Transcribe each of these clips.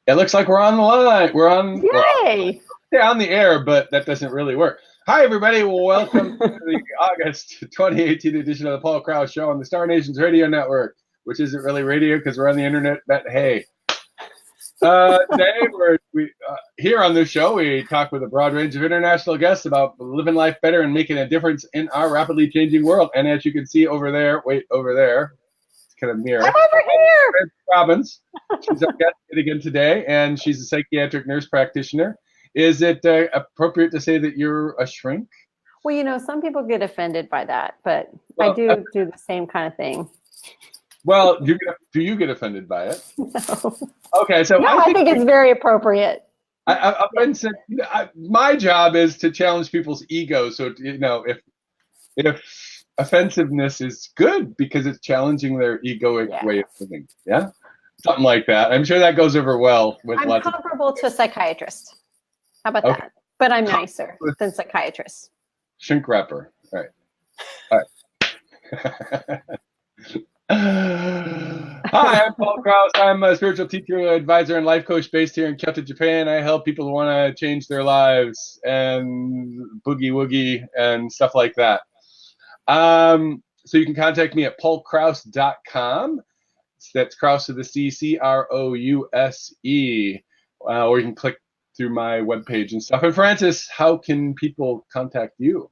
It looks like we're on the line. We're on. Yay! We're on the air, but that doesn't really work. Hi, everybody. Welcome to the August 2018 edition of the Paul Crouse Show on the Star Nations Radio Network, which isn't really radio because we're on the internet, but hey. Today, here on this show, we talk with a broad range of international guests about living life better and making a difference in our rapidly changing world. And as you can see over there, over there, it's kind of near. I'm over here. Robbins. She's our guest again today, and she's a psychiatric nurse practitioner. Is it appropriate to say that you're a shrink? Well, you know, some people get offended by that, but I do the same kind of thing. Well, do you get offended by it? No. Okay, so no, I think it's very appropriate. My job is to challenge people's ego. So if offensiveness is good because it's challenging their egoic way of living, yeah, something like that. I'm sure that goes over well with I'm comparable to a psychiatrist. How about that? But I'm nicer than psychiatrists. Shrink wrapper. All right. Hi, I'm Paul Crouse. I'm a spiritual teacher, advisor, and life coach based here in Kyoto, Japan. I help people who want to change their lives and boogie woogie and stuff like that. So you can contact me at paulcrouse.com. That's Crouse with a C, C-R-O-U-S-E. Or you can click through my webpage and stuff. And Francis, how can people contact you?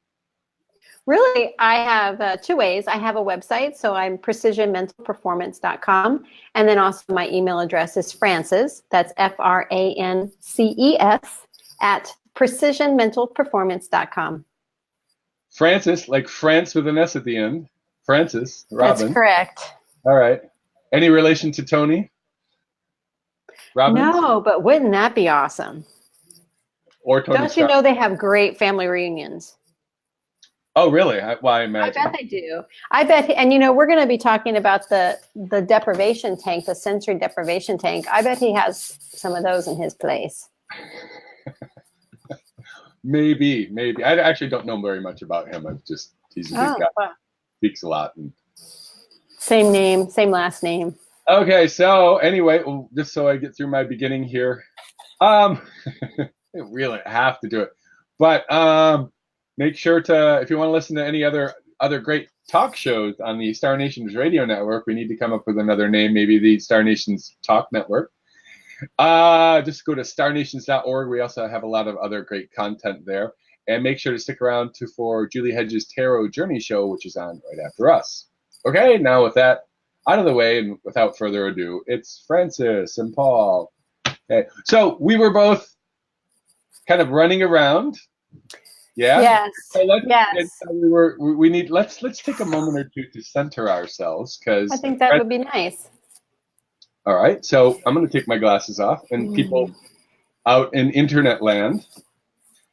Really, I have two ways. I have a website, so I'm precisionmentalperformance.com. And then also my email address is Frances, that's F-R-A-N-C-E-S, at precisionmentalperformance.com. Francis, like France with an S at the end. Francis, Robbins. That's correct. All right. Any relation to Tony Robbins? No, but wouldn't that be awesome? Or Tony Don't you know they have great family reunions? Oh, really? Why? Imagine. I bet they do. I bet, and you know, we're going to be talking about the deprivation tank, the sensory deprivation tank. I bet he has some of those in his place. Maybe. I actually don't know very much about him. He's a big guy. Wow. Speaks a lot. Same name, same last name. Okay, so anyway, just so I get through my beginning here, I really have to do it, but make sure to, if you want to listen to any other great talk shows on the Star Nations Radio Network, we need to come up with another name, maybe the Star Nations Talk Network. Just go to starnations.org. We also have a lot of other great content there. And make sure to stick around for Julie Hedges' Tarot Journey Show, which is on right after us. Okay, now with that out of the way, and without further ado, it's Francis and Paul. Okay, so we were both kind of running around. Yeah. Yes. So let's take a moment or two to center ourselves, because I think that would be nice. All right. So I'm going to take my glasses off, and people out in internet land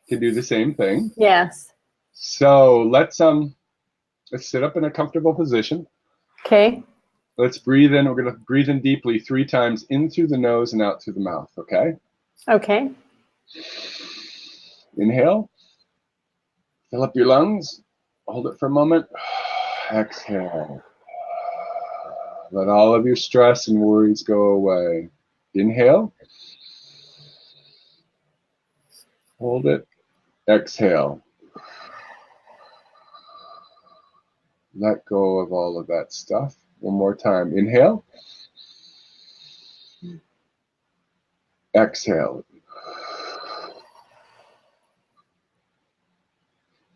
can do the same thing. Yes. So let's sit up in a comfortable position. Okay. Let's breathe in. We're going to breathe in deeply 3 times, in through the nose and out through the mouth. Okay. Okay. Inhale. Fill up your lungs. Hold it for a moment. Exhale. Let all of your stress and worries go away. Inhale. Hold it. Exhale. Let go of all of that stuff. One more time. Inhale. Exhale.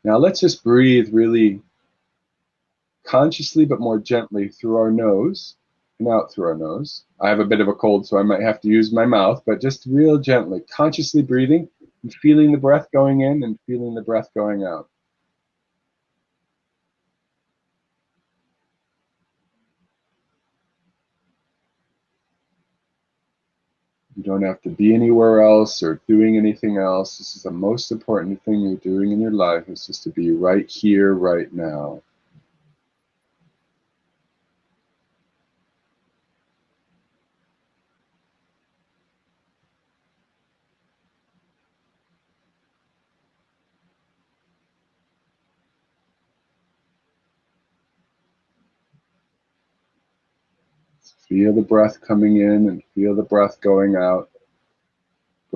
Now let's just breathe really consciously but more gently through our nose and out through our nose. I have a bit of a cold, so I might have to use my mouth, but just real gently, consciously breathing and feeling the breath going in and feeling the breath going out. You don't have to be anywhere else or doing anything else. This is the most important thing you're doing in your life, is just to be right here, right now. Feel the breath coming in and feel the breath going out.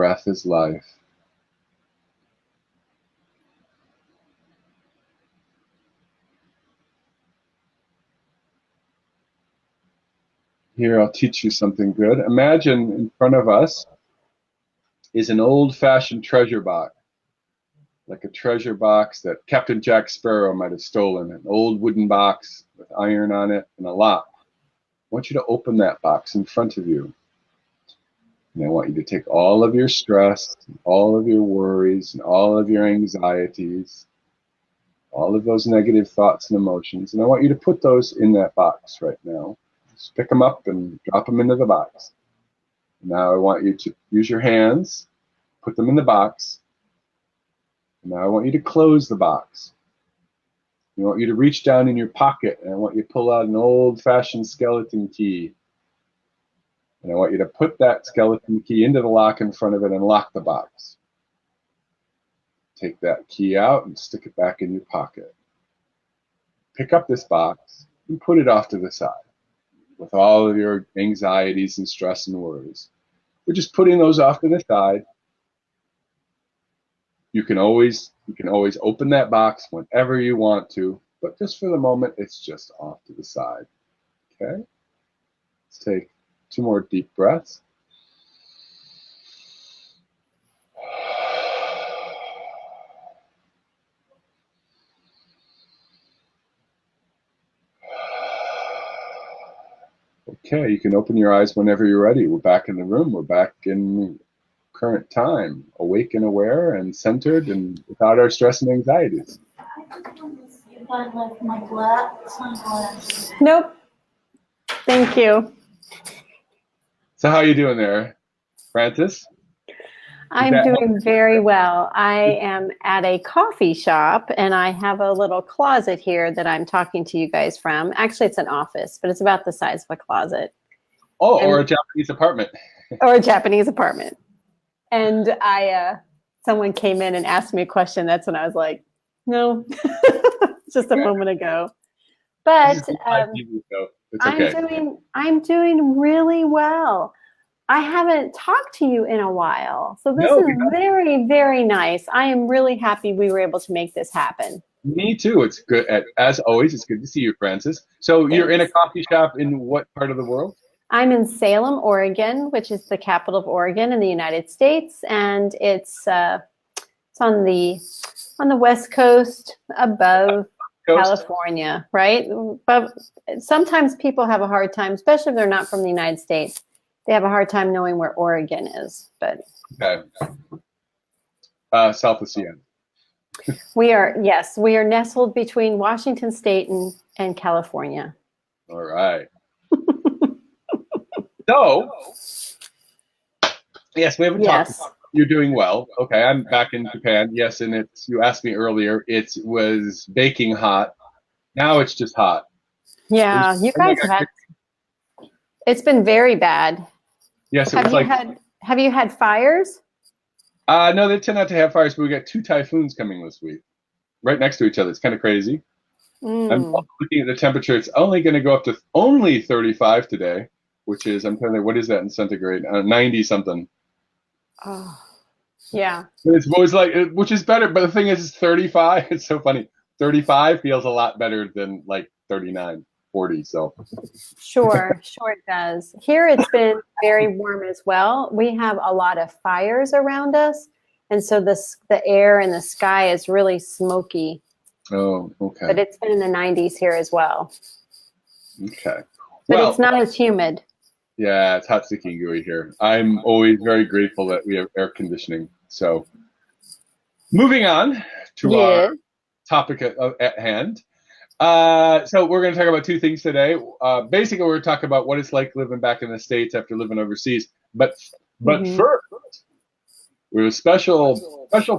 breath is life. Here, I'll teach you something good. Imagine in front of us is an old-fashioned treasure box, like a treasure box that Captain Jack Sparrow might have stolen, an old wooden box with iron on it and a lock. I want you to open that box in front of you. And I want you to take all of your stress, all of your worries, and all of your anxieties, all of those negative thoughts and emotions, and I want you to put those in that box right now. Just pick them up and drop them into the box. Now I want you to use your hands, put them in the box. Now I want you to close the box. I want you to reach down in your pocket, and I want you to pull out an old-fashioned skeleton key. And I want you to put that skeleton key into the lock in front of it and lock the box. Take that key out and stick it back in your pocket. Pick up this box and put it off to the side with all of your anxieties and stress and worries. We're just putting those off to the side. You can always open that box whenever you want to, but just for the moment, it's just off to the side. Okay? Let's take 2 more deep breaths. Okay, you can open your eyes whenever you're ready. We're back in the room. We're back in current time, awake and aware and centered and without our stress and anxieties. Nope. Thank you. So how are you doing there, Francis? I'm doing very well. I am at a coffee shop, and I have a little closet here that I'm talking to you guys from. Actually, it's an office, but it's about the size of a closet. Oh, or a Japanese apartment. Or a Japanese apartment. And someone came in and asked me a question. That's when I was like, no, just a moment ago. But I'm doing really well. I haven't talked to you in a while. So this is very, very nice. I am really happy we were able to make this happen. Me too. It's good. As always, it's good to see you, Francis. So you're in a coffee shop in what part of the world? I'm in Salem, Oregon, which is the capital of Oregon in the United States. And it's on the West Coast above California, right? But sometimes people have a hard time, especially if they're not from the United States. They have a hard time knowing where Oregon is, but okay. South of Seattle. we are nestled between Washington State and California. All right. So, yes, we haven't talked about you're doing well. Okay, I'm back in Japan. Yes, and you asked me earlier, it was baking hot. Now it's just hot. Yeah, you guys have it's been very bad. Yes, have you had fires? No, they tend not to have fires, but we got 2 typhoons coming this week, right next to each other. It's kind of crazy. I'm looking at the temperature. It's only going to go up to only 35 today, which is, I'm telling you, what is that in centigrade? 90 something. Oh, yeah. It's always like, which is better, but the thing is, it's 35. It's so funny. 35 feels a lot better than like 39. 40, so sure it does. Here it's been very warm as well. We have a lot of fires around us, and so the air and the sky is really smoky. Oh, okay. But it's been in the 90s here as well. Okay. But it's not as humid. Yeah, it's hot, sticky, and gooey here. I'm always very grateful that we have air conditioning. So moving on to our topic at hand. So we're going to talk about 2 things today. Basically, we're going to talk about what it's like living back in the States after living overseas. But first, we have a special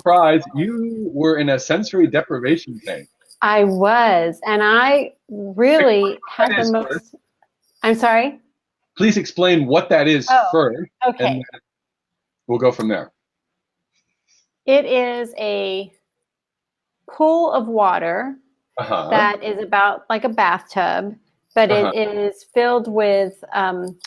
prize. You were in a sensory deprivation thing. I was, and I really had the most. First. I'm sorry? Please explain what that is first. Okay. And we'll go from there. It is a pool of water. That is about like a bathtub, but it is filled with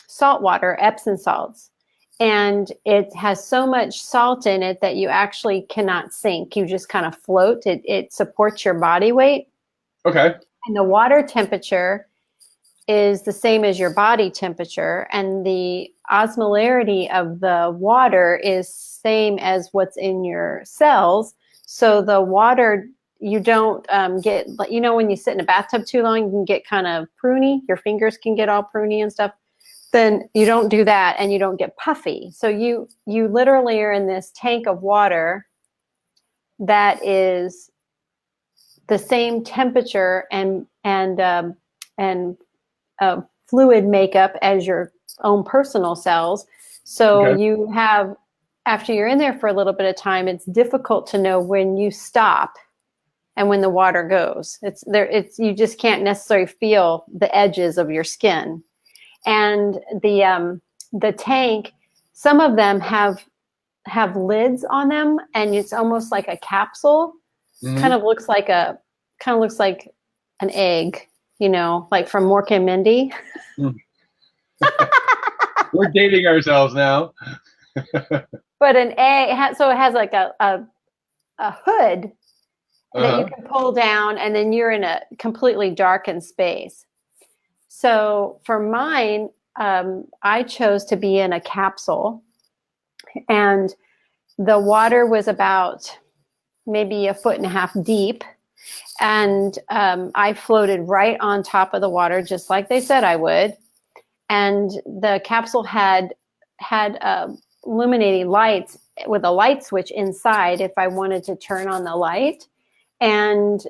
salt water, Epsom salts. and it has so much salt in it that you actually cannot sink. You just kind of float. It supports your body weight. Okay. And the water temperature is the same as your body temperature, and the osmolarity of the water is same as what's in your cells. So the water, you don't get, when you sit in a bathtub too long, you can get kind of pruny. Your fingers can get all pruny and stuff. Then you don't do that, and you don't get puffy. So you literally are in this tank of water that is the same temperature and fluid makeup as your own personal cells. So you have, after you're in there for a little bit of time, it's difficult to know when you stop and when the water goes. You just can't necessarily feel the edges of your skin. And the tank, some of them have lids on them, and it's almost like a capsule. Mm-hmm. Kind of looks like an egg, like from Mork and Mindy. We're dating ourselves now. But an egg, so it has like a hood that you can pull down, and then you're in a completely darkened space. So for mine, I chose to be in a capsule, and the water was about maybe 1.5 feet deep. And I floated right on top of the water, just like they said I would. And the capsule had illuminating lights with a light switch inside if I wanted to turn on the light. And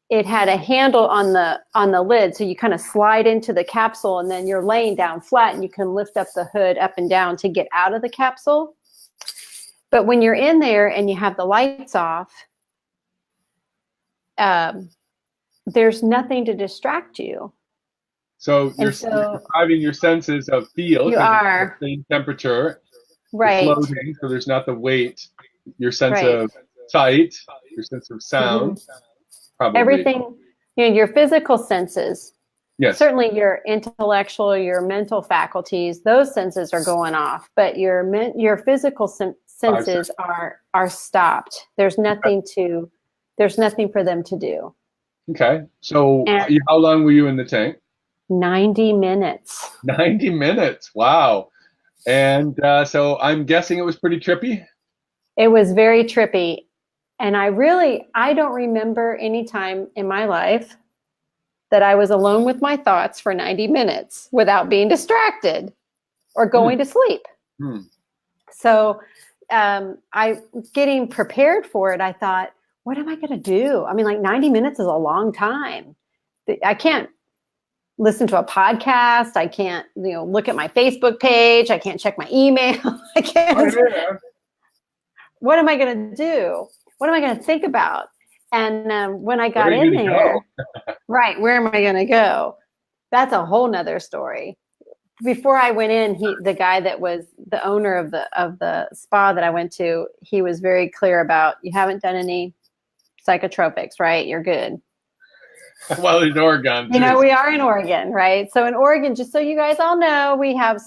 it had a handle on the lid, so you kind of slide into the capsule, and then you're laying down flat, and you can lift up the hood up and down to get out of the capsule. But when you're in there and you have the lights off, there's nothing to distract you. So you're depriving your senses of feel. You are. The same temperature. Right. You're floating, so there's not the weight. Your sense of sight, your sense of sound. Mm-hmm. Probably. Everything, your physical senses. Yes. Certainly your intellectual, your mental faculties, those senses are going off, but your physical senses are stopped. There's nothing for them to do. Okay. So how long were you in the tank? 90 minutes. 90 minutes. Wow. And so I'm guessing it was pretty trippy? It was very trippy. And I don't remember any time in my life that I was alone with my thoughts for 90 minutes without being distracted or going to sleep. So getting prepared for it, I thought, what am I going to do? I mean, like 90 minutes is a long time. I can't listen to a podcast. I can't, look at my Facebook page. I can't check my email. I can't. What am I going to do? What am I going to think about? And when I got in there, right, where am I going to go? That's a whole nother story. Before I went in, the guy that was the owner of the spa that I went to, he was very clear about, you haven't done any psychotropics, right? You're good. Well, in Oregon, we are in Oregon, right? So in Oregon, just so you guys all know, we have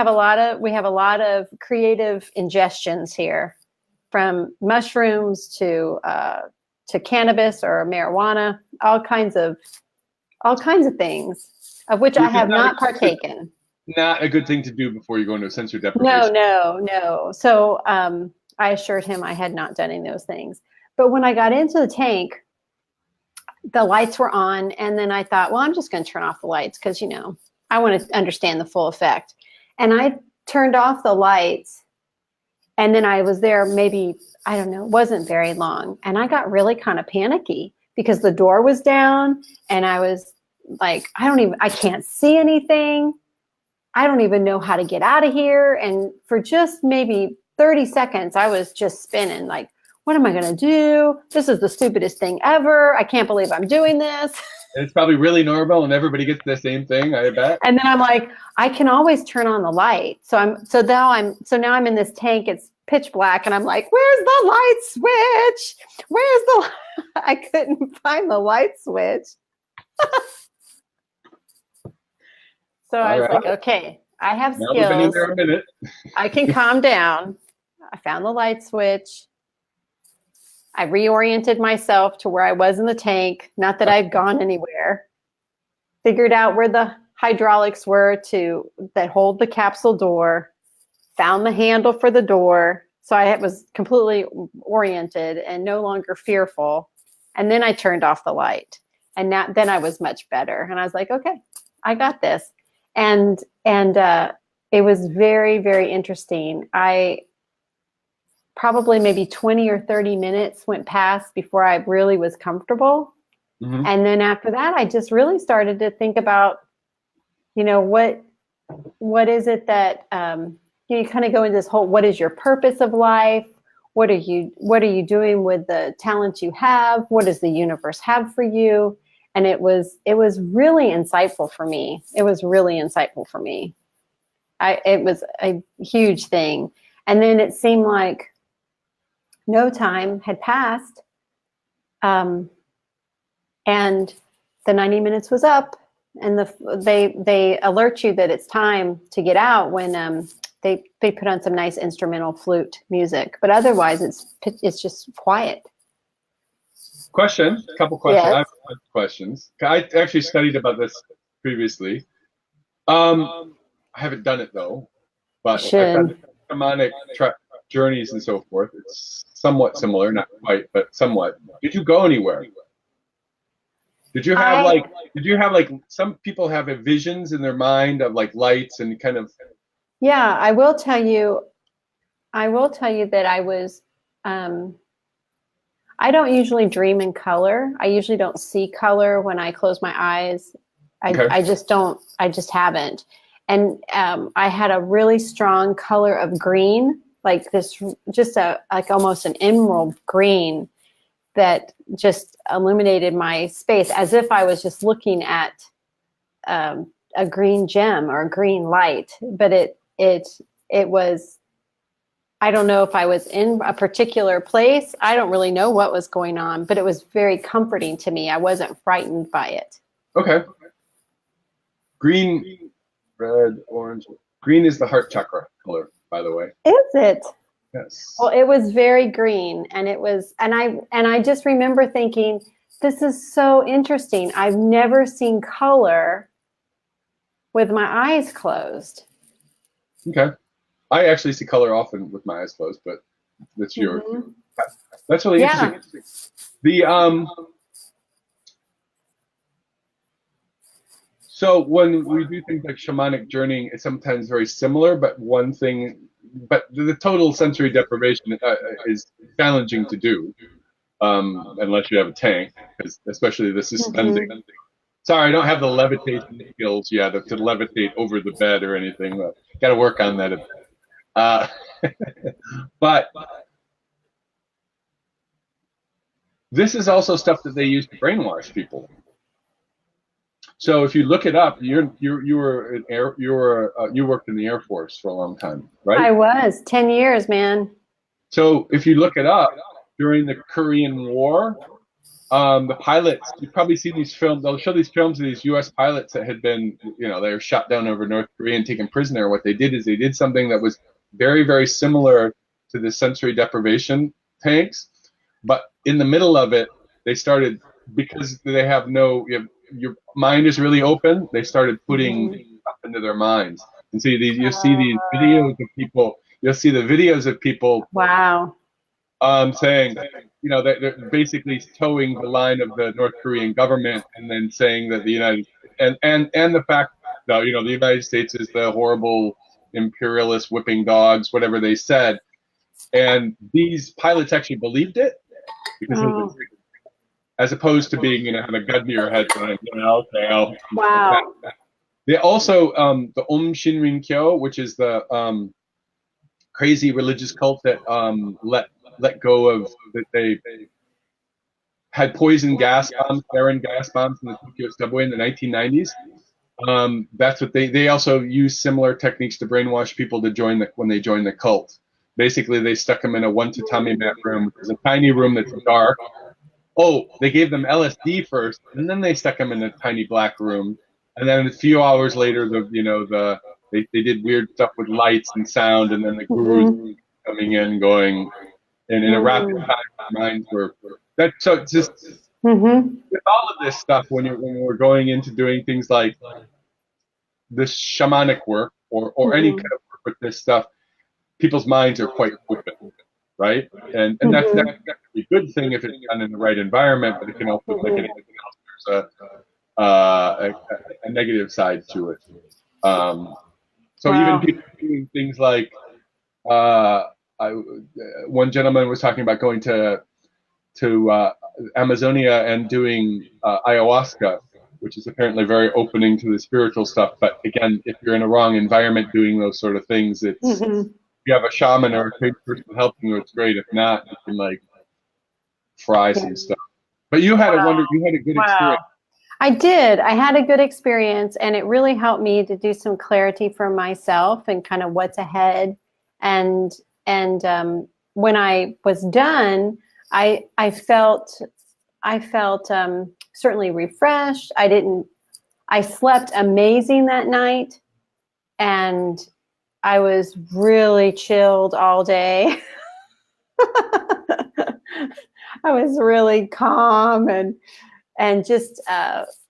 a lot of creative ingestions here, from mushrooms to cannabis or marijuana, all kinds of things, of which I have not partaken. Not a good thing to do before you go into a sensory deprivation. No. So I assured him I had not done any of those things. But when I got into the tank, the lights were on, and then I thought, well, I'm just going to turn off the lights because, I want to understand the full effect. And I turned off the lights, and then I was there maybe, I don't know, it wasn't very long. And I got really kind of panicky because the door was down, and I was like, I can't see anything. I don't even know how to get out of here. And for just maybe 30 seconds, I was just spinning like, what am I going to do? This is the stupidest thing ever. I can't believe I'm doing this. It's probably really normal, and everybody gets the same thing, I bet. And then I'm like, I can always turn on the light. So now I'm in this tank. It's pitch black, and I'm like, where's the light switch? I couldn't find the light switch. So I was like, okay, I have Now we've been in skills. there a minute. I can calm down. I found the light switch. I reoriented myself to where I was in the tank. Not that I'd gone anywhere. Figured out where the hydraulics were that hold the capsule door. Found the handle for the door. So I was completely oriented and no longer fearful. And then I turned off the light. And then I was much better. And I was like, okay, I got this. And it was very, very interesting. I probably maybe 20 or 30 minutes went past before I really was comfortable. Mm-hmm. And then after that, I just really started to think about, what is it that, you kind of go into this whole, what is your purpose of life? What are you doing with the talents you have? What does the universe have for you? And it was really insightful for me. It was a huge thing. And then it seemed like no time had passed. And the 90 minutes was up, and they alert you that it's time to get out when they put on some nice instrumental flute music. But otherwise, it's just quiet. Question, a couple questions. Yes. I have questions. I actually studied about this previously. I haven't done it though, but I've done shamanic journeys and so forth. It's somewhat similar, not quite, but somewhat. Did you go anywhere? Did you have some people have visions in their mind of like lights and kind of? Yeah, I will tell you that I was, I don't usually dream in color. I usually don't see color when I close my eyes. I just haven't. And I had a really strong color of green, like this, just like almost an emerald green that just illuminated my space as if I was just looking at a green gem or a green light. But it was, I don't know if I was in a particular place. I don't really know what was going on, but it was very comforting to me. I wasn't frightened by it. Okay. Green, red, orange. Green is the heart chakra color, by the way. Is it? Yes. Well, it was very green, and it was, and I just remember thinking, this is so interesting. I've never seen color with my eyes closed. Okay. I actually see color often with my eyes closed, but that's your. Mm-hmm. That's really interesting. The So when we do things like shamanic journeying, it's sometimes very similar, but the total sensory deprivation is challenging to do, unless you have a tank, because especially the suspending. Mm-hmm. Sorry, I don't have the levitation skills yet to levitate over the bed or anything. Got to work on that a bit. But this is also stuff that they use to brainwash people. So if you look it up, you worked in the Air Force for a long time, right? I was 10 years, man. So if you look it up, during the Korean War, the pilots, you've probably seen these films. They'll show these films of these U.S. pilots that had been, they were shot down over North Korea and taken prisoner. What they did is they did something that was very, very similar to the sensory deprivation tanks, but in the middle of it, they started, because they have your mind is really open, they started putting stuff into their minds. And so you'll see these videos of people, wow. Saying, they're basically towing the line of the North Korean government, and then saying that the United and the fact that the United States is the horrible imperialist whipping dogs, whatever they said, and these pilots actually believed it because as opposed to being have a gun to your head going, okay, wow. They also the Shinrin Kyo, which is the crazy religious cult that let go of, that they had poison gas bombs, sarin gas bombs in the Tokyo subway in the 1990s. That's what they also use similar techniques to brainwash people to when they join the cult. Basically, they stuck them in a one tatami mat room, which is a tiny room that's dark. Oh, they gave them LSD first, and then they stuck them in a tiny black room. And then a few hours later, the they did weird stuff with lights and sound, and then the gurus coming in, going, and in a rapid time, minds were that. So it's just with all of this stuff, when we're going into doing things like this shamanic work or any kind of work with this stuff, people's minds are quite open, right? And that's a good thing if it's done in the right environment, but it can also, like anything else, there's a negative side to it. So even people doing things like one gentleman was talking about going to Amazonia and doing ayahuasca, which is apparently very opening to the spiritual stuff. But again, if you're in a wrong environment doing those sort of things, it's if you have a shaman or a trained person helping you, it's great. If not, you can like fry some stuff. But you had you had a good experience. I did. I had a good experience, and it really helped me to do some clarity for myself and kind of what's ahead. And when I was done, I felt certainly refreshed. I slept amazing that night, and I was really chilled all day. I was really calm and just I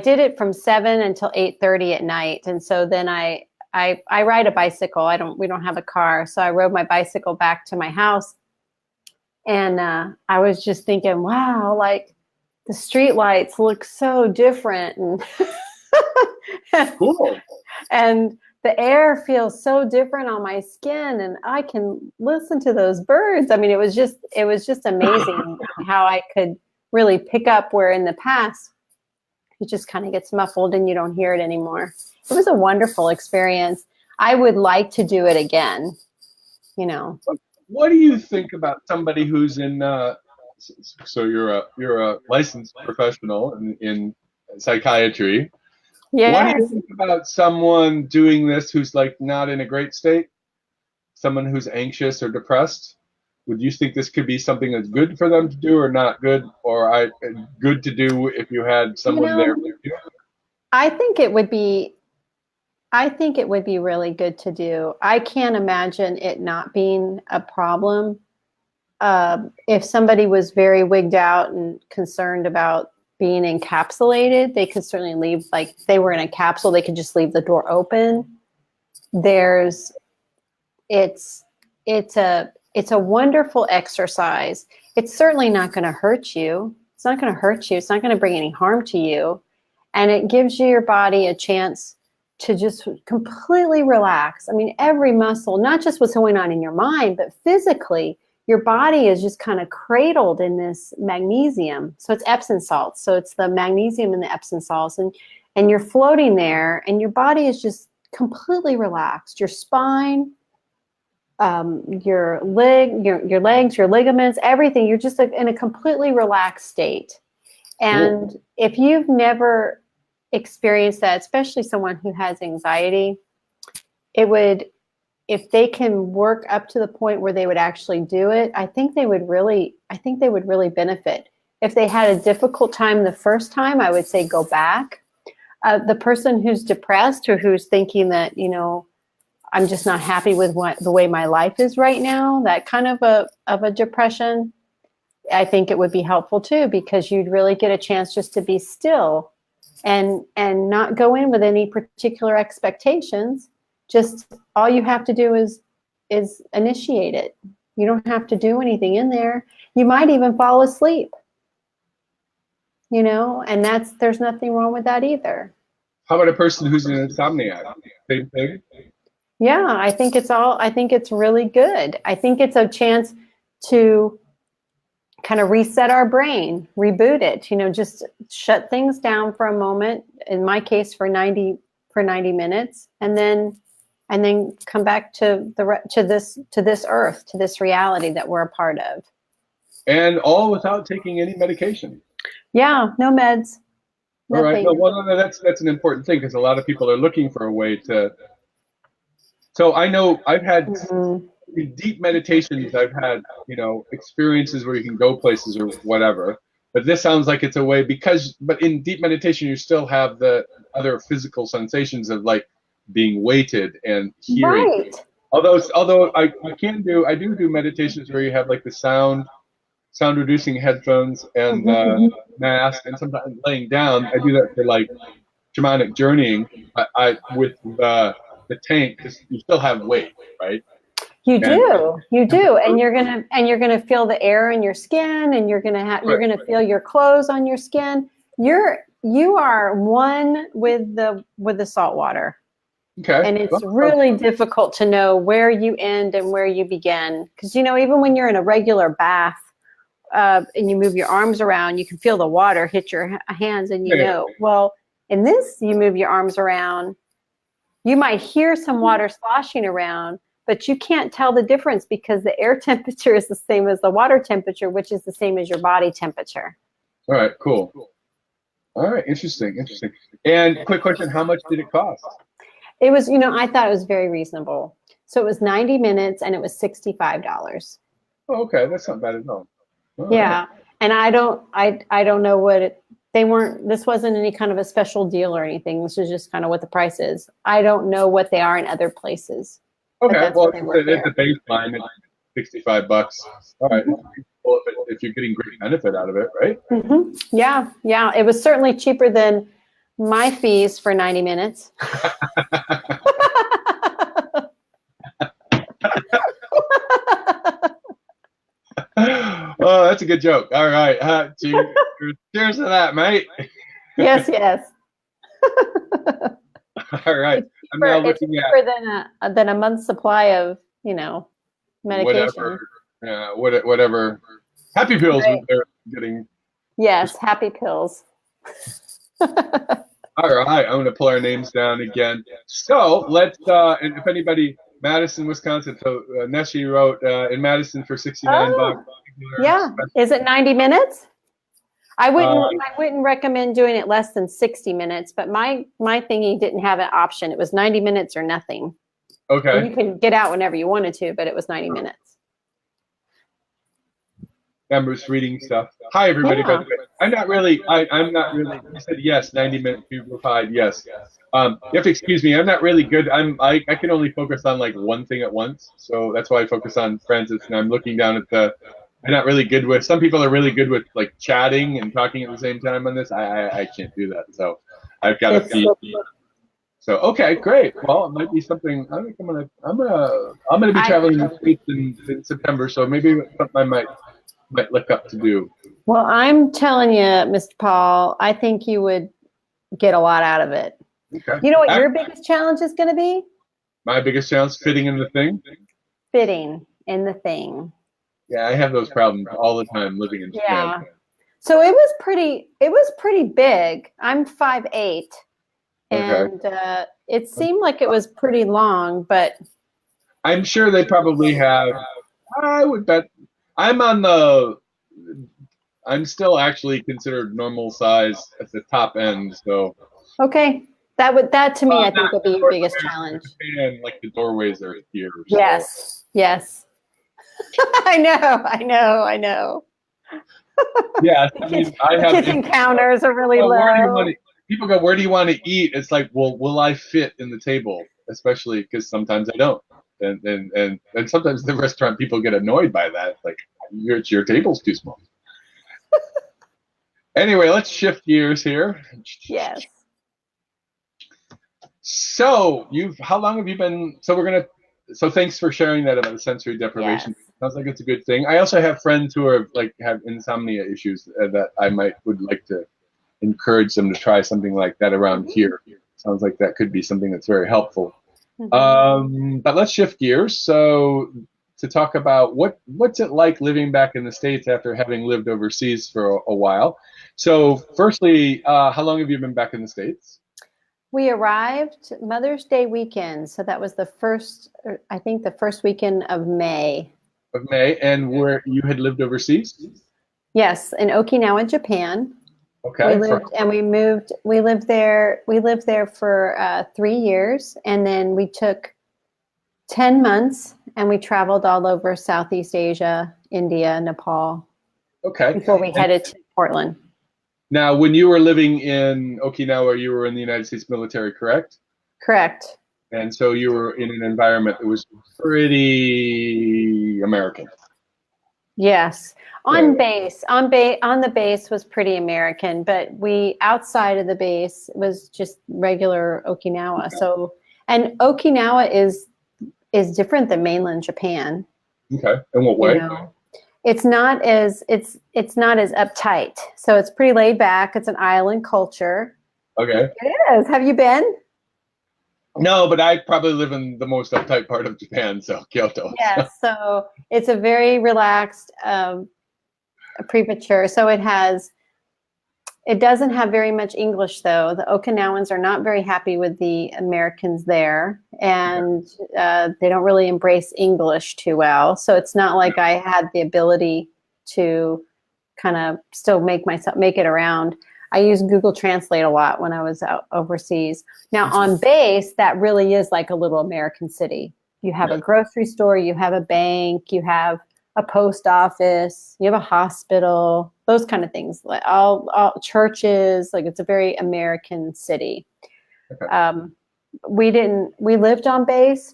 did it from 7 until 8:30 at night, and so then I ride a bicycle. We don't have a car, so I rode my bicycle back to my house, and I was just thinking, wow, like the street lights look so different, and cool. And the air feels so different on my skin, and I can listen to those birds. I mean, it was just amazing how I could really pick up where in the past it just kind of gets muffled and you don't hear it anymore. It was a wonderful experience. I would like to do it again, you know. What do you think about somebody who's in so you're a licensed professional in psychiatry. Yes. What do you think about someone doing this who's like not in a great state? Someone who's anxious or depressed? Would you think this could be something that's good for them to do, or not good, or good to do if you had someone there with you? I think it would be really good to do. I can't imagine it not being a problem. If somebody was very wigged out and concerned about being encapsulated, they could certainly leave. Like they were in a capsule, they could just leave the door open. It's a wonderful exercise. It's certainly not going to hurt you. It's not going to hurt you. It's not going to bring any harm to you. And it gives your body a chance to just completely relax. I mean, every muscle, not just what's going on in your mind, but physically, your body is just kind of cradled in this magnesium. So it's Epsom salts. So it's the magnesium and the Epsom salts. And you're floating there, and your body is just completely relaxed. Your spine, your legs, your ligaments, everything. You're just in a completely relaxed state. And cool. If you've never experienced that, especially someone who has anxiety, if they can work up to the point where they would actually do it, I think they would really benefit. If they had a difficult time the first time, I would say go back. The person who's depressed or who's thinking that, I'm just not happy with the way my life is right now, that kind of a depression, I think it would be helpful too, because you'd really get a chance just to be still and not go in with any particular expectations. Just all you have to do is initiate it. You don't have to do anything in there. You might even fall asleep, and there's nothing wrong with that either. How about a person who's an insomniac? Same thing? Yeah, I think it's really good. I think it's a chance to kind of reset our brain, reboot it, just shut things down for a moment, in my case for 90 minutes, and then come back to this earth, to this reality that we're a part of. And all without taking any medication. Yeah, no meds. All right. No, that's an important thing, because a lot of people are looking for a way to. So I know I've had deep meditations. I've had experiences where you can go places or whatever. But this sounds like it's a way but in deep meditation, you still have the other physical sensations of like being weighted and hearing. Right. Although I do meditations where you have like the sound reducing headphones and mask, and sometimes laying down. I do that for like shamanic journeying. I with the tank, because you still have weight, right? You do, and you're gonna feel the air in your skin, and you're gonna feel your clothes on your skin. You are one with the salt water. Okay. And it's really difficult to know where you end and where you begin, because even when you're in a regular bath and you move your arms around, you can feel the water hit your hands, and well, in this, you move your arms around, you might hear some water sloshing around, but you can't tell the difference because the air temperature is the same as the water temperature, which is the same as your body temperature. All right, cool. All right, interesting. And quick question, how much did it cost? It was, I thought it was very reasonable. So it was 90 minutes and it was $65. Oh, okay, that's not bad at all. Yeah. Right. And I don't know what this wasn't any kind of a special deal or anything. This is just kind of what the price is. I don't know what they are in other places. Okay, well, it's the baseline, it's $65. All right. Well, if you're getting great benefit out of it, right? Mm-hmm. Yeah. It was certainly cheaper than my fees for 90 minutes. Oh, that's a good joke. All right. Cheers to that, mate. Yes. All right. I'm now looking at cheaper than a month's supply of, medication. Whatever. Happy pills they're getting. Yes, happy pills. All right, I'm going to pull our names down again. So let's, and if anybody, Madison, Wisconsin. So Neshi wrote in Madison for $69. Yeah, is it 90 minutes? I wouldn't recommend doing it less than 60 minutes, but my thingy didn't have an option. It was 90 minutes or nothing. Okay. And you can get out whenever you wanted to, but it was 90 minutes. Members reading stuff. Hi, everybody. Yeah. By the way, I'm not really. You said yes. 90 minutes. You replied yes. You have to excuse me. I'm not really good. I can only focus on like one thing at once. So that's why I focus on Francis. And I'm looking down at the. I'm not really good with. Some people are really good with like chatting and talking at the same time on this. I can't do that. So I've got to be. So okay, great. Well, it might be something. I think I'm gonna be traveling in the States in September. So maybe something I might look up to do. Well, I'm telling you, Mr. Paul, I think you would get a lot out of it. Okay. You know what your biggest challenge is going to be? My biggest challenge, fitting in the thing? Fitting in the thing. Yeah, I have those problems all the time living in Japan. Yeah. So it was pretty big. I'm 5'8", and it seemed like it was pretty long, but I'm sure they probably have. I would bet. I'm still actually considered normal size at the top end, so. Okay, that to me I think would be your biggest challenge. And like the doorways are here. So. Yes. I know. Yeah, I mean, I have kitchen counters are really low. People go, where do you want to eat? It's like, well, will I fit in the table? Especially because sometimes I don't. And sometimes the restaurant people get annoyed by that. It's like, your table's too small. Anyway, let's shift gears here. Yes. So how long have you been? So thanks for sharing that about the sensory deprivation. Yes. Sounds like it's a good thing. I also have friends who are have insomnia issues that I would like to encourage them to try something like that around here. Sounds like that could be something that's very helpful. Mm-hmm. But let's shift gears. So to talk about what's it like living back in the States after having lived overseas for a while. So firstly, how long have you been back in the States? We arrived Mother's Day weekend. So that was the first weekend of May. And where you had lived overseas? Yes, in Okinawa, Japan. Okay. We lived there for 3 years, and then we took 10 months and we traveled all over Southeast Asia, India, Nepal. Okay. Before we headed Portland. Now, when you were living in Okinawa, you were in the United States military, correct? Correct. And so you were in an environment that was pretty American. Yes, on the base was pretty American, but outside of the base was just regular Okinawa. So, and Okinawa is different than mainland Japan. Okay, in what way? It's not as uptight. So it's pretty laid back. It's an island culture. Okay. It is. Have you been? No, but I probably live in the most uptight part of Japan, so Kyoto. Yes, so it's a very relaxed, prefecture. So it doesn't have very much English, though. The Okinawans are not very happy with the Americans there, and they don't really embrace English too well. So it's not like I had the ability to kind of still make it around. I used Google Translate a lot when I was out overseas. Now on base, that really is like a little American city. You have a grocery store, you have a bank, you have a post office, you have a hospital, those kind of things. Like all churches, like it's a very American city. Okay. We lived on base,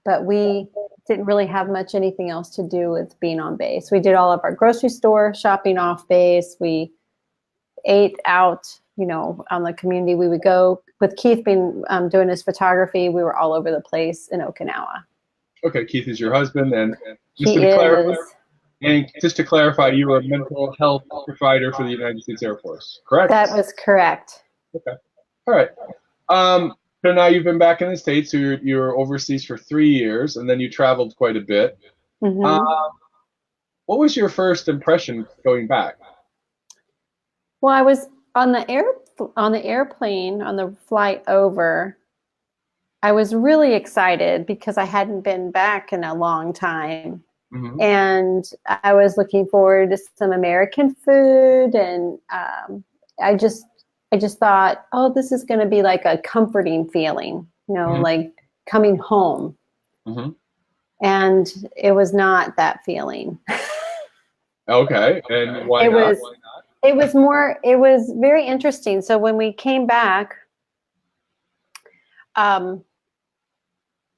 but we didn't really have anything else to do with being on base. We did all of our grocery store shopping off base. We ate out, on the community. We would go with Keith being doing his photography. We were all over the place in Okinawa. Okay, Keith is your husband, and just to clarify, you were a mental health provider for the United States Air Force, correct? That was correct. Okay, all right. So now you've been back in the States. So you were overseas for 3 years, and then you traveled quite a bit. Mm-hmm. What was your first impression going back? Well, I was on the airplane on the flight over. I was really excited because I hadn't been back in a long time. Mm-hmm. And I was looking forward to some American food, and I just thought, oh, this is going to be like a comforting feeling, mm-hmm. like coming home. Mm-hmm. And it was not that feeling. Okay, and why not? It was very interesting. So when we came back,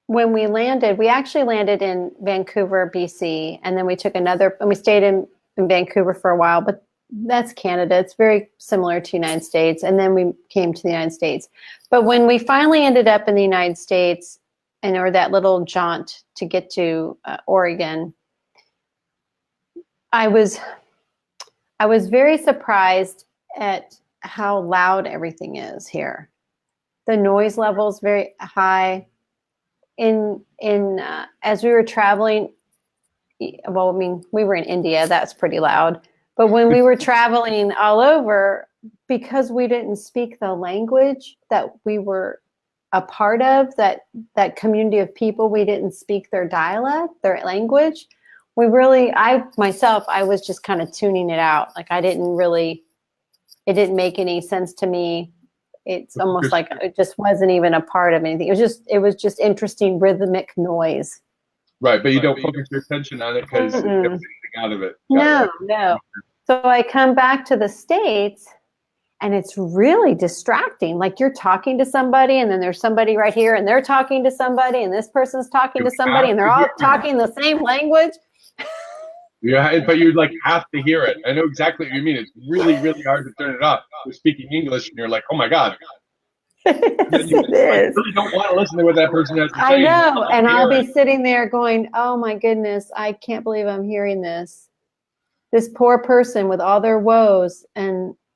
when we landed, we actually landed in Vancouver, BC, and then we took and we stayed in Vancouver for a while, but that's Canada. It's very similar to the United States. And then we came to the United States. But when we finally ended up in the United States, or that little jaunt to get to Oregon, I was very surprised at how loud everything is here. The noise level is very high. As we were traveling, well, I mean, we were in India, that's pretty loud. But when we were traveling all over, because we didn't speak the language that we were a part of, that community of people, we didn't speak their dialect, their language. I was just kind of tuning it out. Like it didn't make any sense to me. It's almost like it just wasn't even a part of anything. It was just interesting rhythmic noise. Right, but you don't focus your attention on it because you get anything out of it. No. So I come back to the States, and it's really distracting. Like you're talking to somebody, and then there's somebody right here, and they're talking to somebody, and this person's talking to somebody, and they're all talking the same language. Yeah, but you have to hear it. I know exactly what you mean. It's really, really hard to turn it off. You're speaking English, and you're like, "Oh my God!" Yes, it is. I really don't want to listen to what that person has to say. I know, and I'll be sitting there going, "Oh my goodness, I can't believe I'm hearing this. This poor person with all their woes,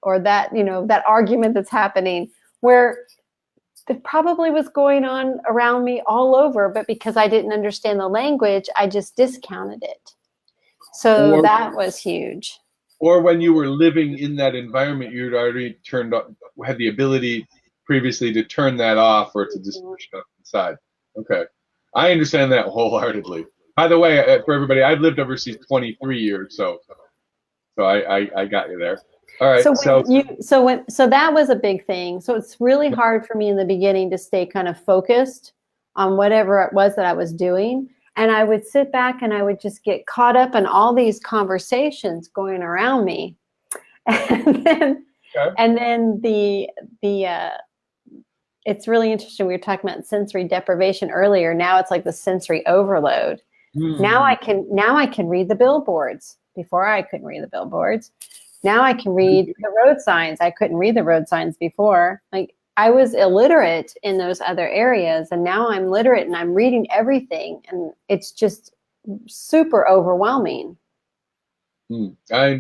or that that argument that's happening, where it probably was going on around me all over, but because I didn't understand the language, I just discounted it." So that was huge. Or when you were living in that environment, you'd already had the ability previously to turn that off or to just push it up inside. Okay. I understand that wholeheartedly. By the way, for everybody, I've lived overseas 23 years, so I got you there. All right. So that was a big thing. So it's really hard for me in the beginning to stay kind of focused on whatever it was that I was doing. And I would sit back and I would just get caught up in all these conversations going around me. And then, Okay. and then it's really interesting. We were talking about sensory deprivation earlier. Now it's like the sensory overload. Now I can read the billboards. Before I couldn't read the billboards. Now I can read the road signs. I couldn't read the road signs before. Like, I was illiterate in those other areas, and now I'm literate and I'm reading everything, and it's just super overwhelming. Yeah.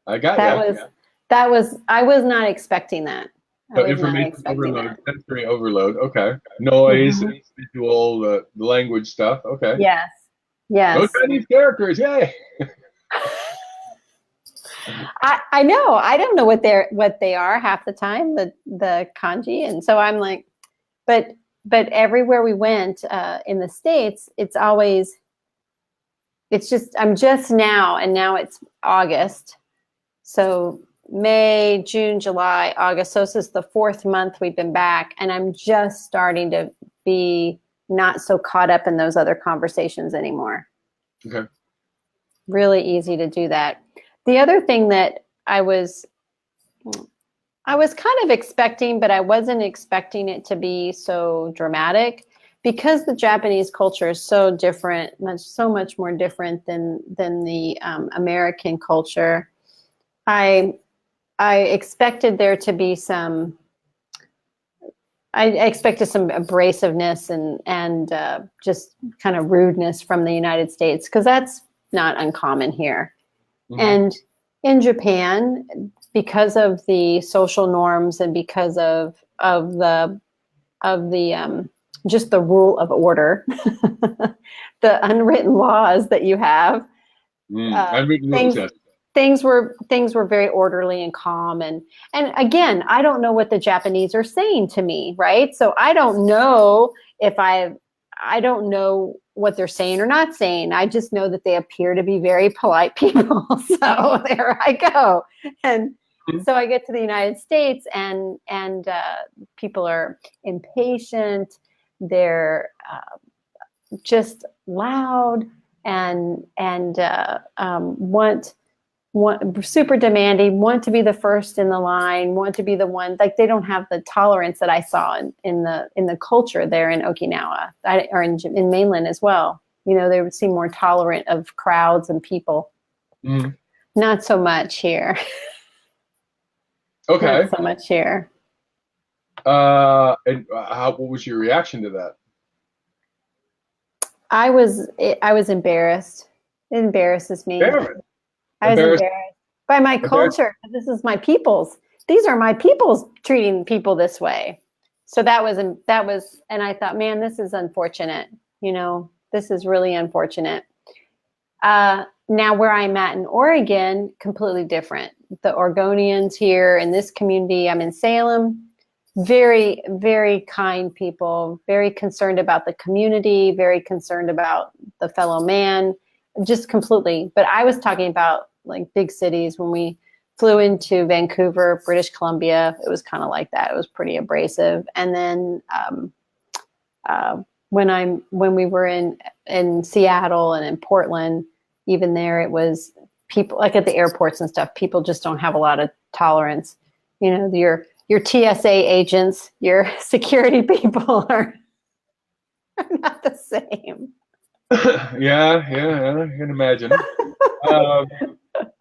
I got I was not expecting that. So information overload, sensory overload. Okay. Noise, visual, the language stuff. Okay. Yes. Those Chinese characters, yay! I know. I don't know what they are half the time, the kanji, and so I'm like, but everywhere we went in the States, I'm just now, and now it's August, so May, June, July, August. So this is the 4th month we've been back, and I'm just starting to be not so caught up in those other conversations anymore. Okay. Really easy to do that. The other thing that I was kind of expecting, but I wasn't expecting it to be so dramatic, because the Japanese culture is so different, so much more different than the American culture. I expected there to be some. I expected some abrasiveness and just kind of rudeness from the United States, because that's not uncommon here. And in Japan, because of the social norms and because of the just the rule of order, the unwritten laws that you have, things were very orderly and calm. And again, I don't know what the Japanese are saying to me, right? So I don't know I don't know what they're saying or not saying. I just know that they appear to be very polite people. So there I go. And so I get to the United States, and people are impatient. They're just loud and want super demanding, want to be the first in the line, want to be the one. Like, they don't have the tolerance that I saw in the culture there in Okinawa, or in mainland as well. You know, they would seem more tolerant of crowds and people. Not so much here. Okay. Not so much here. And what was your reaction to that? I was embarrassed. It embarrasses me. I was embarrassed by my culture. This is my people's. These are my people's treating people this way. So that was, and I thought, man, this is unfortunate. You know, this is really unfortunate. Now where I'm at in Oregon, completely different. The Oregonians here in this community, I'm in Salem, very, very kind people, very concerned about the community, very concerned about the fellow man, just completely. But I was talking about like big cities. When we flew into Vancouver, British Columbia, it was kind of like that. It was pretty abrasive. And then when we were in Seattle and in Portland, even there, it was people, like at the airports and stuff, people just don't have a lot of tolerance. You know, your TSA agents, your security people are not the same. Yeah, I can imagine. I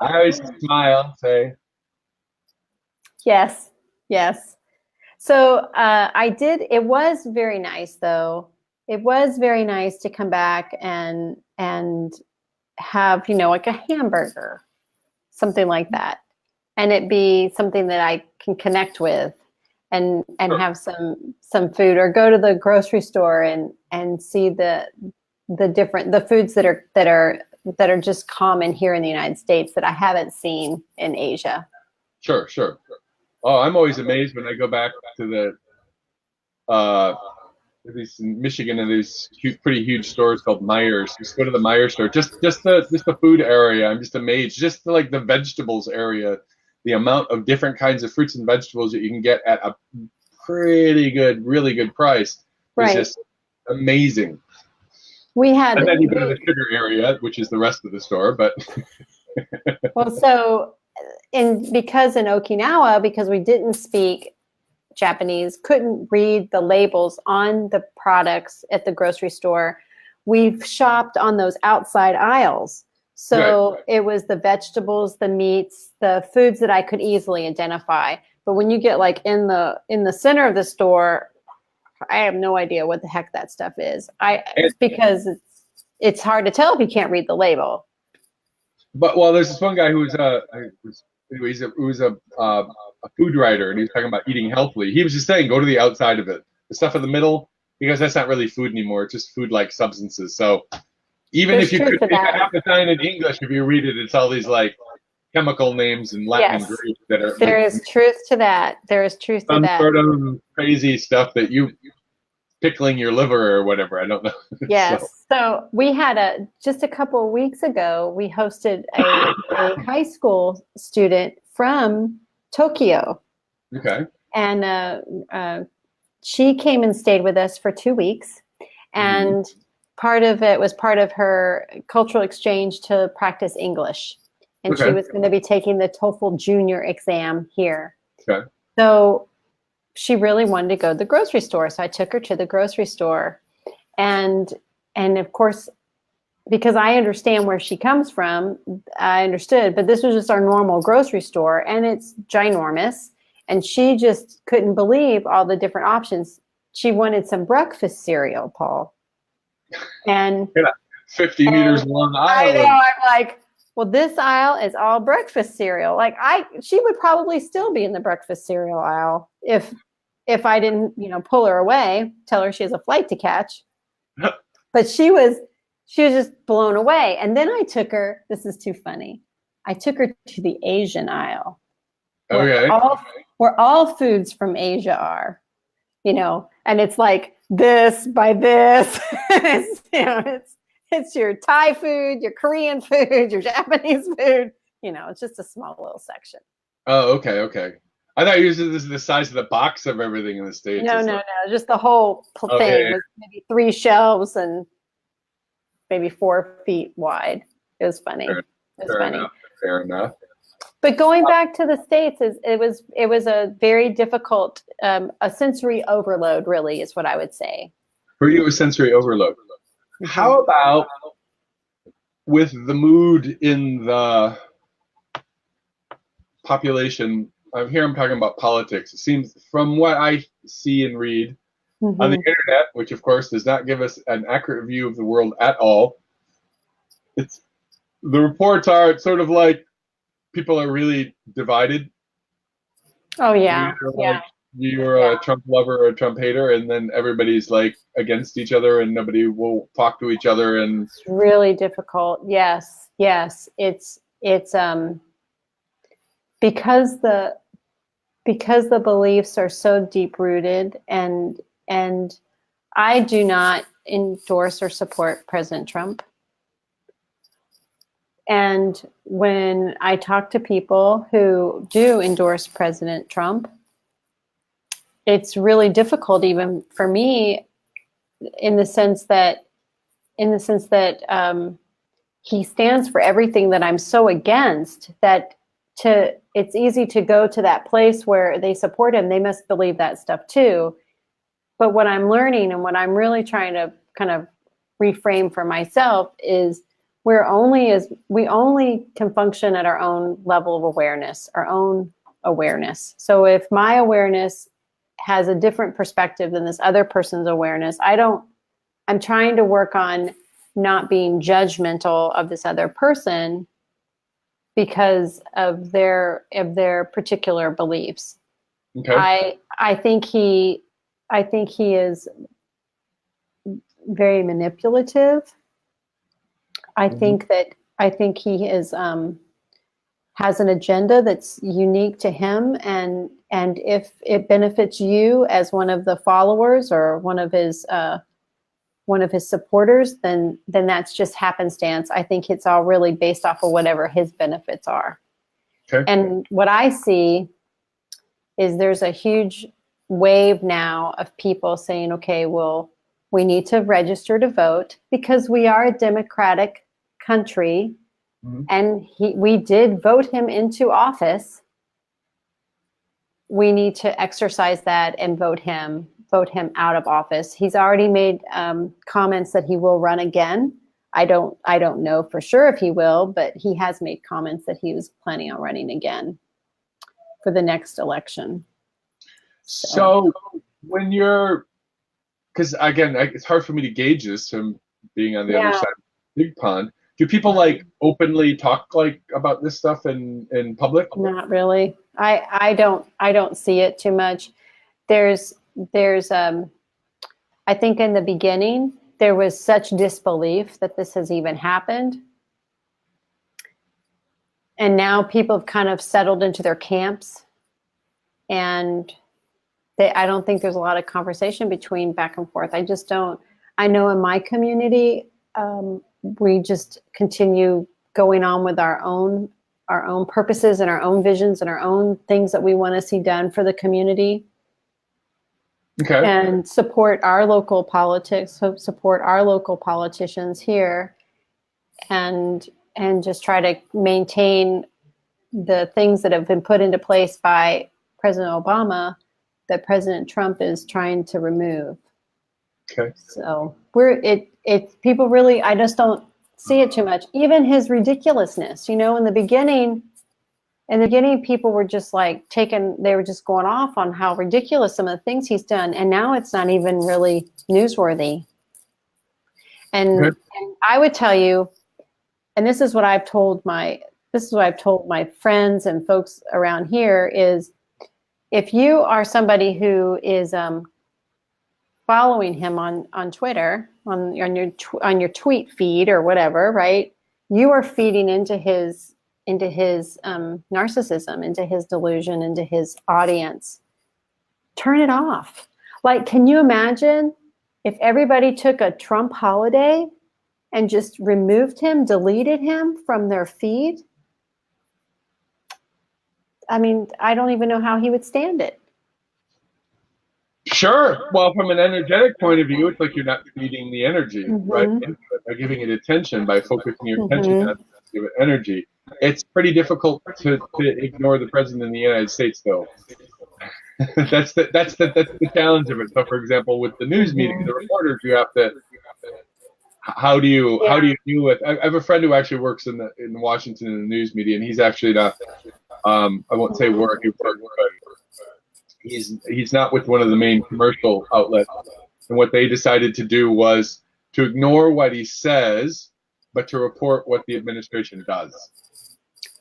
always smile, say. Yes. So it was very nice, though. It was very nice to come back and have, you know, like a hamburger, something like that. And it be something that I can connect with and have some food, or go to the grocery store and see the foods that are just common here in the United States that I haven't seen in Asia. Sure. Oh, I'm always amazed when I go back to these in Michigan, and these pretty huge stores called Meijer's. Just go to the Meijer store, just the food area. I'm just amazed. Just like the vegetables area, the amount of different kinds of fruits and vegetables that you can get at a really good price is just amazing. And then you go to the sugar area, which is the rest of the store. But well, so because in Okinawa, because we didn't speak Japanese, couldn't read the labels on the products at the grocery store, we've shopped on those outside aisles. So Right. it was the vegetables, the meats, the foods that I could easily identify. But when you get like in the center of the store, I have no idea what the heck that stuff is. It's because it's hard to tell if you can't read the label. But well, there's this one guy who was a food writer, and he was talking about eating healthily. He was just saying, go to the outside of it, the stuff in the middle, because that's not really food anymore. It's just food-like substances. So even There's if you truth could to make that. half the sign in English, if you read it, it's all these like chemical names in Latin and Yes, Greek that are there is truth to that. There is truth to some that. sort of crazy stuff that you pickling your liver or whatever. I don't know. Yes. So we had just a couple of weeks ago, we hosted a high school student from Tokyo. Okay. And she came and stayed with us for 2 weeks. And part of it was part of her cultural exchange to practice English. And she was going to be taking the TOEFL junior exam here. Okay. So she really wanted to go to the grocery store. So I took her to the grocery store. And of course, because I understand where she comes from, I understood, but this was just our normal grocery store and it's ginormous. And she just couldn't believe all the different options. She wanted some breakfast cereal, Paul. And 50 meters long aisle. I know, I'm like, well, this aisle is all breakfast cereal. Like she would probably still be in the breakfast cereal aisle if I didn't, pull her away, tell her she has a flight to catch. But she was just blown away. And then I took her, this is too funny. I took her to the Asian aisle. Where all foods from Asia are, and it's like this by this. It's your Thai food, your Korean food, your Japanese food. It's just a small little section. Oh, okay. I thought usually this is the size of the box of everything in the States. No. Just the whole thing was maybe 3 shelves and maybe 4 feet wide. It was funny. Fair enough. But going back to the States, it was a very difficult, a sensory overload, really, is what I would say. For you, it was sensory overload. Mm-hmm. How about with the mood in the population? Here I'm talking about politics. It seems, from what I see and read on the internet, which of course does not give us an accurate view of the world at all, the reports are sort of like people are really divided. Oh yeah, You're a Trump lover or a Trump hater, and then everybody's like against each other, and nobody will talk to each other. And it's really difficult. Yes, it's because the beliefs are so deep rooted, and I do not endorse or support President Trump. And when I talk to people who do endorse President Trump, it's really difficult even for me in the sense that he stands for everything that I'm so against that it's easy to go to that place where they support him. They must believe that stuff too. But what I'm learning and what I'm really trying to kind of reframe for myself is we only can function at our own level of awareness, our own awareness. So if my awareness has a different perspective than this other person's awareness, I'm trying to work on not being judgmental of this other person because of their particular beliefs. Okay. I think he is very manipulative. I think he is has an agenda that's unique to him, and if it benefits you as one of the followers or one of his supporters, then that's just happenstance. I think it's all really based off of whatever his benefits are. Okay. And what I see is there's a huge wave now of people saying, okay, well, we need to register to vote because we are a democratic country and we did vote him into office. We need to exercise that and vote him out of office. He's already made comments that he will run again. I don't know for sure if he will, but he has made comments that he was planning on running again for the next election. So when you're, because again, it's hard for me to gauge this from being on the other side of the big pond. Do people like openly talk like about this stuff in public? Not really. I don't see it too much. There's I think in the beginning there was such disbelief that this has even happened. And now people have kind of settled into their camps, and I don't think there's a lot of conversation between back and forth. I just don't. I know in my community, we just continue going on with our own purposes and our own visions and our own things that we want to see done for the community. Okay. And support our local politics, support our local politicians here, and just try to maintain the things that have been put into place by President Obama that President Trump is trying to remove. Okay. So people really, I just don't see it too much. Even his ridiculousness, in the beginning, people were just like they were just going off on how ridiculous some of the things he's done. And now it's not even really newsworthy. And I would tell you, and this is what I've told my friends and folks around here is, if you are somebody who is following him on Twitter, on your tweet feed or whatever, right? You are feeding into his narcissism, into his delusion, into his audience. Turn it off. Like, can you imagine if everybody took a Trump holiday and just removed him, deleted him from their feed? I mean, I don't even know how he would stand it. Sure. Well, from an energetic point of view, it's like you're not feeding the energy, right? By giving it attention, by focusing your attention on give it energy. It's pretty difficult to ignore the president of the United States, though. That's the challenge of it. So, for example, with the news meetings, the reporters, you have to. How do you deal with? I have a friend who actually works in Washington in the news media, and he's actually not. I won't say work, but he's not with one of the main commercial outlets. And what they decided to do was to ignore what he says, but to report what the administration does.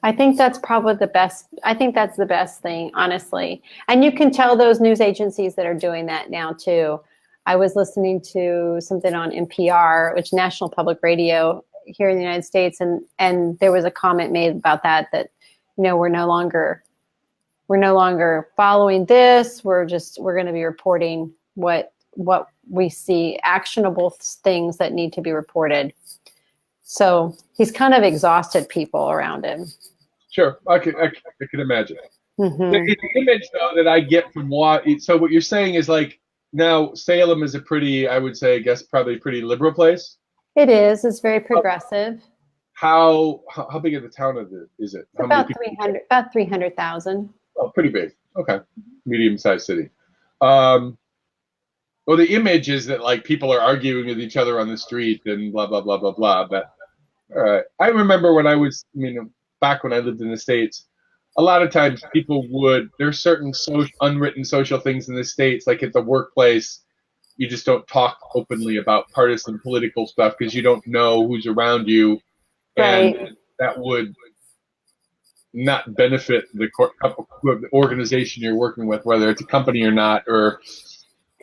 I think that's probably the best. I think that's the best thing, honestly. And you can tell those news agencies that are doing that now too. I was listening to something on NPR, which National Public Radio here in the United States, and there was a comment made about that we're no longer following this. We're going to be reporting what we see, actionable things that need to be reported. So he's kind of exhausted people around him. Sure, I can imagine. The image though that I get from what you're saying is like, now Salem is a pretty, I would say, I guess probably a pretty liberal place. It is. It's very progressive. How big of a town is it? How about 300,000. Oh, pretty big. Okay, medium-sized city. Well, the image is that like people are arguing with each other on the street and blah blah blah blah blah. But all right, I remember when back when I lived in the States, a lot of times there's certain unwritten social things in the States, like at the workplace, you just don't talk openly about partisan political stuff because you don't know who's around you, and that would not benefit the organization you're working with, whether it's a company or not, or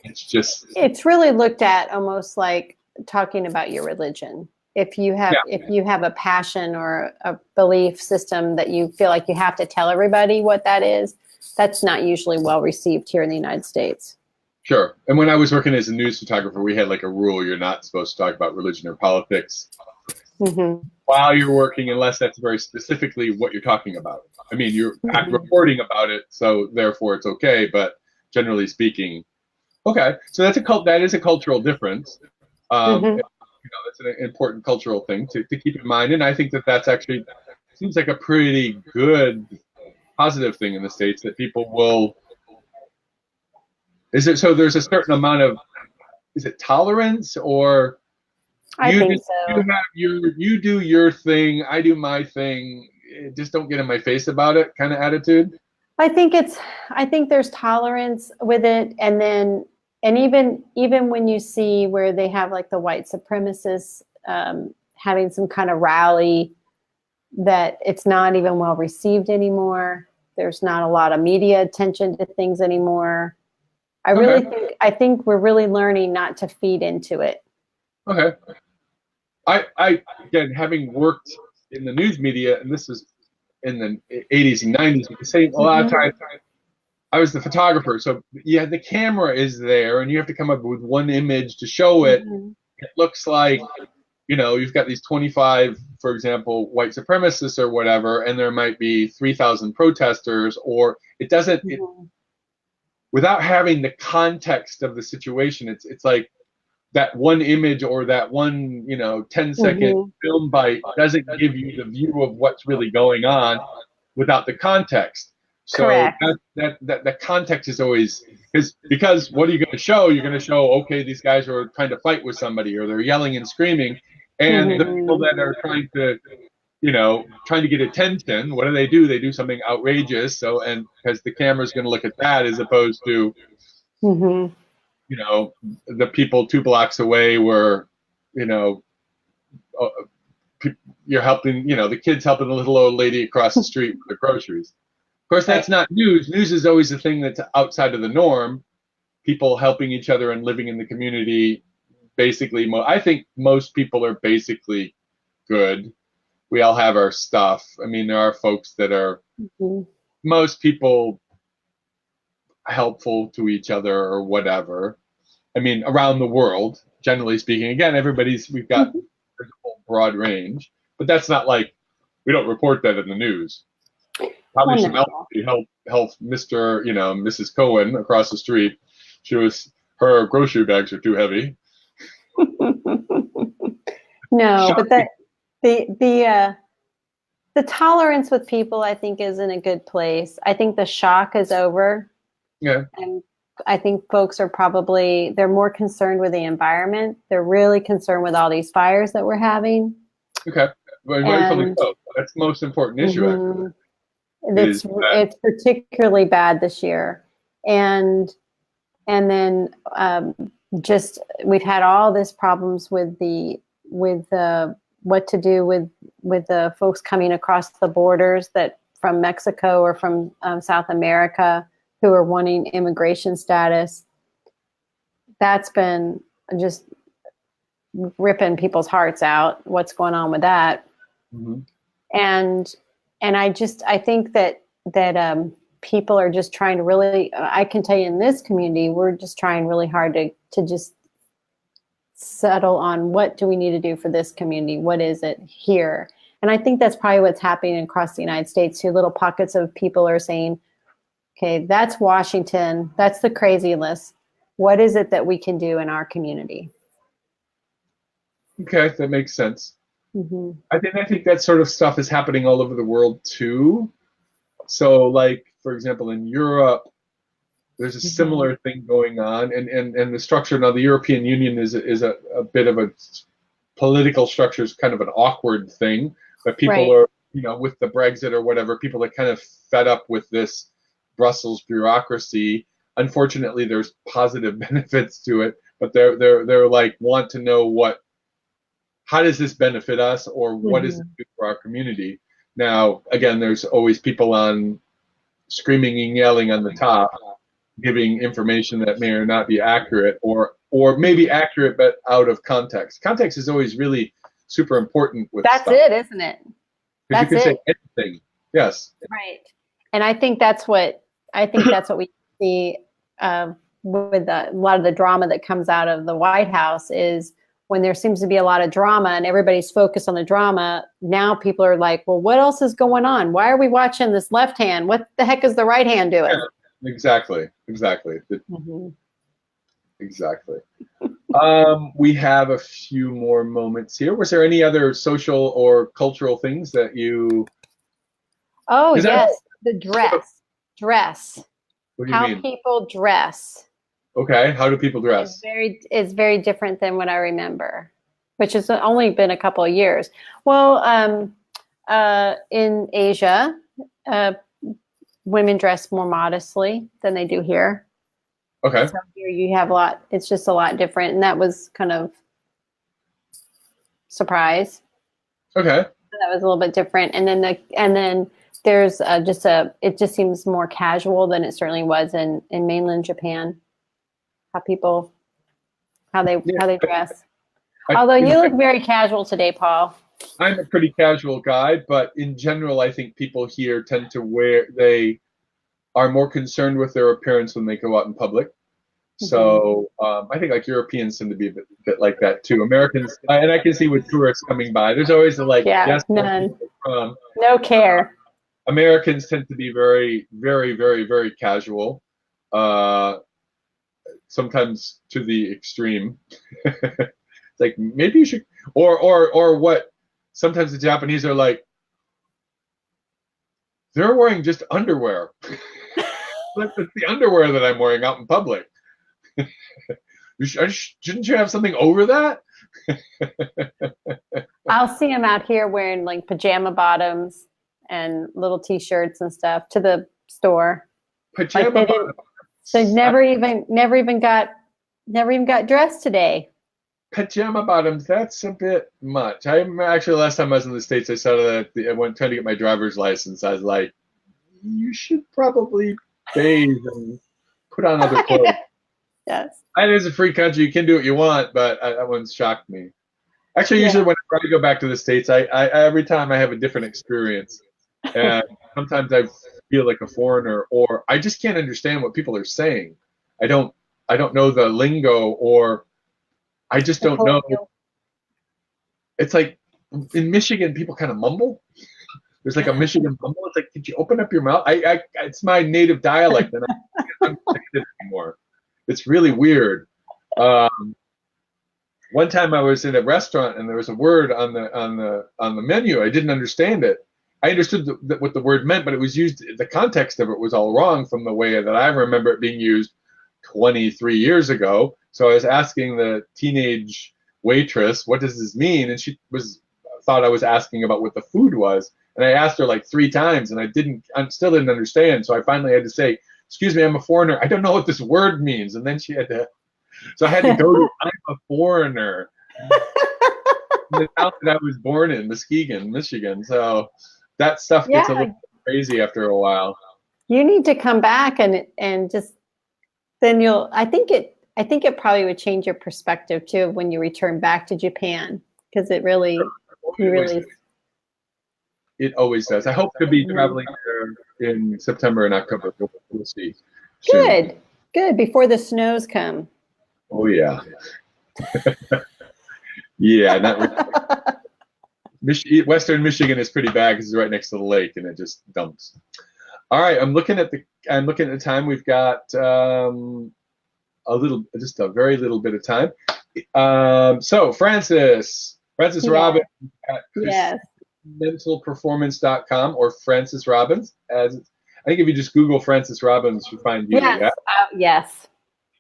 it's really looked at almost like talking about your religion. If you have a passion or a belief system that you feel like you have to tell everybody what that is, that's not usually well received here in the United States. Sure. And when I was working as a news photographer, we had like a rule: you're not supposed to talk about religion or politics while you're working, unless that's very specifically what you're talking about. I mean, you're reporting about it, so therefore it's okay. But generally speaking, okay. So that is a cultural difference. that's an important cultural thing to keep in mind. And I think that that's actually seems like a pretty good, positive thing in the States that people will. Is it so? There's a certain amount of, is it tolerance, or I think so. you do your thing, I do my thing. Just don't get in my face about it, kind of attitude. I think there's tolerance with it, and even when you see where they have like the white supremacists having some kind of rally, that it's not even well received anymore. There's not a lot of media attention to things anymore. I think we're really learning not to feed into it. Okay. I again, having worked in the news media, and this was in the 80s and 90s, you can say a lot of times I was the photographer. So yeah, the camera is there and you have to come up with one image to show it. It looks like, you've got these 25, for example, white supremacists or whatever, and there might be 3,000 protesters, or it doesn't, without having the context of the situation, it's like that one image or that one, 10-second film bite doesn't give you the view of what's really going on without the context. So that the context is always, because what are you going to show? You're going to show, okay, these guys are trying to fight with somebody, or they're yelling and screaming, and the people that are trying to get attention, what do? They do something outrageous. So, and because the camera's going to look at that as opposed to, the people 2 blocks away were, you're helping, the kids helping the little old lady across the street with the groceries. Of course, that's not news. News is always the thing that's outside of the norm. People helping each other and living in the community. Basically, I think most people are basically good. We all have our stuff. I mean, there are folks that are, most people helpful to each other or whatever. I mean, around the world, generally speaking. Again, we've got a whole broad range, but that's not like, we don't report that in the news. Probably some help Mr. Mrs. Cohen across the street. Her grocery bags are too heavy. No, but the tolerance with people, I think, is in a good place. I think the shock is over. Yeah. And I think folks are they're more concerned with the environment. They're really concerned with all these fires that we're having. Okay. That's the most important issue, actually. It's particularly bad this year. And then just we've had all these problems with what to do with the folks coming across the borders that from Mexico or from South America who are wanting immigration status. That's been just ripping people's hearts out. What's going on with that? And I think that people are just trying to really, I can tell you in this community, we're just trying really hard to just settle on what do we need to do for this community? What is it here? And I think that's probably what's happening across the United States too. Little pockets of people are saying, okay, that's Washington. That's the crazy list. What is it that we can do in our community? Okay, that makes sense. I think that sort of stuff is happening all over the world too. So, like, for example, in Europe, there's a similar thing going on, and the structure now. The European Union is a bit of a political structure, is kind of an awkward thing, but people are, with the Brexit or whatever, people are kind of fed up with this Brussels bureaucracy. Unfortunately, there's positive benefits to it, but they're like, want to know how does this benefit us, or what does it do for our community? Now, again, there's always people on screaming and yelling on the top, giving information that may or not be accurate, or maybe accurate but out of context. Context is always really super important with That's stuff. it, isn't it? Because you can say anything. Yes. Right. And I think that's what we see with a lot of the drama that comes out of the White House is when there seems to be a lot of drama and everybody's focused on the drama. Now people are like, well, what else is going on? Why are we watching this left hand? What the heck is the right hand doing? Yeah, exactly. Exactly. We have a few more moments here. Was there any other social or cultural things that you? Oh, Is that, yes, the dress. Dress. what do you How mean? people dress Okay, how do people dress? is very different than what I remember, which has only been a couple of years. Well, in Asia, uh, women dress more modestly than they do here. Okay. So here you have a lot. It's just a lot different, and that was kind of surprise. Okay. That was a little bit different, and then there's it just seems more casual than it certainly was in mainland Japan. How they dress. Although you look very casual today, Paul. I'm a pretty casual guy, but in general, I think people here tend to they are more concerned with their appearance when they go out in public. So I think like Europeans tend to be a bit like that too. Americans, and I can see with tourists coming by, there's always None, no care. Americans tend to be very, very, very, very casual, sometimes to the extreme. It's like maybe you should, or what? Sometimes the Japanese are like, they're wearing just underwear. It's the underwear that I'm wearing out in public. Shouldn't you have something over that? I'll see them out here wearing like pajama bottoms and little t-shirts and stuff to the store. Pajama bottoms. They never even got dressed today. Pajama bottoms, that's a bit much. I'm actually, last time I was in the States, I saw that I went trying to get my driver's license. I was like, you should probably bathe and put on other clothes. Yes. It is a free country. You can do what you want, but that one's shocked me. Actually, usually whenever I go back to the States, I every time I have a different experience. And sometimes I feel like a foreigner, or I just can't understand what people are saying. I don't know the lingo, or I just don't know. It's like in Michigan, people kind of mumble. There's like a Michigan mumble. It's like, could you open up your mouth? It's my native dialect, and I can't understand it anymore. It's really weird. One time I was in a restaurant and there was a word on the menu. I didn't understand it. I understood what the word meant, but it was used. The context of it was all wrong from the way that I remember it being used 23 years ago. So I was asking the teenage waitress, "What does this mean?" And she thought I was asking about what the food was. And I asked her like 3 times, and I still didn't understand. So I finally had to say, "Excuse me, I'm a foreigner. I don't know what this word means." And then she had to, so I had to go to, "I'm a foreigner." The town that I was born in, Muskegon, Michigan. So that stuff gets a little crazy after a while. You need to come back and just, then I think it probably would change your perspective too when you return back to Japan, because it really. It always does. I hope to be traveling there in September and October. We'll see. Good. Before the snows come. Oh yeah. Yeah. Western Michigan is pretty bad because it's right next to the lake and it just dumps. All right, I'm looking at the time. We've got just a very little bit of time. So Francis Robbins at mentalperformance.com or Francis Robbins. I think if you just Google Francis Robbins, you find you. Yes. Yes.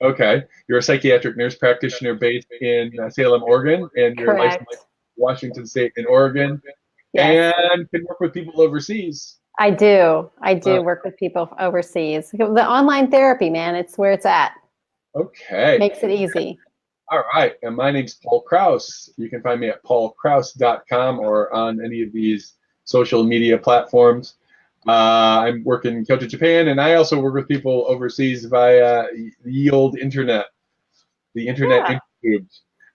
Okay. You're a psychiatric nurse practitioner based in Salem, Oregon, and you're licensed in Washington State and Oregon, and can work with people overseas. I do work with people overseas. The online therapy, man, it's where it's at. Okay. Makes it easy. All right. And my name's Paul Crouse. You can find me at paulcrouse.com or on any of these social media platforms. I work in Kyoto, Japan, and I also work with people overseas via the old internet, the internet YouTube.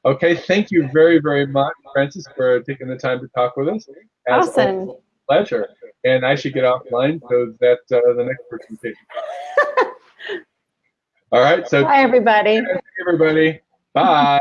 Okay. Thank you very, very much, Francis, for taking the time to talk with us. Awesome. Pleasure. And I should get offline so that the next person can. All right. So bye, everybody. Bye.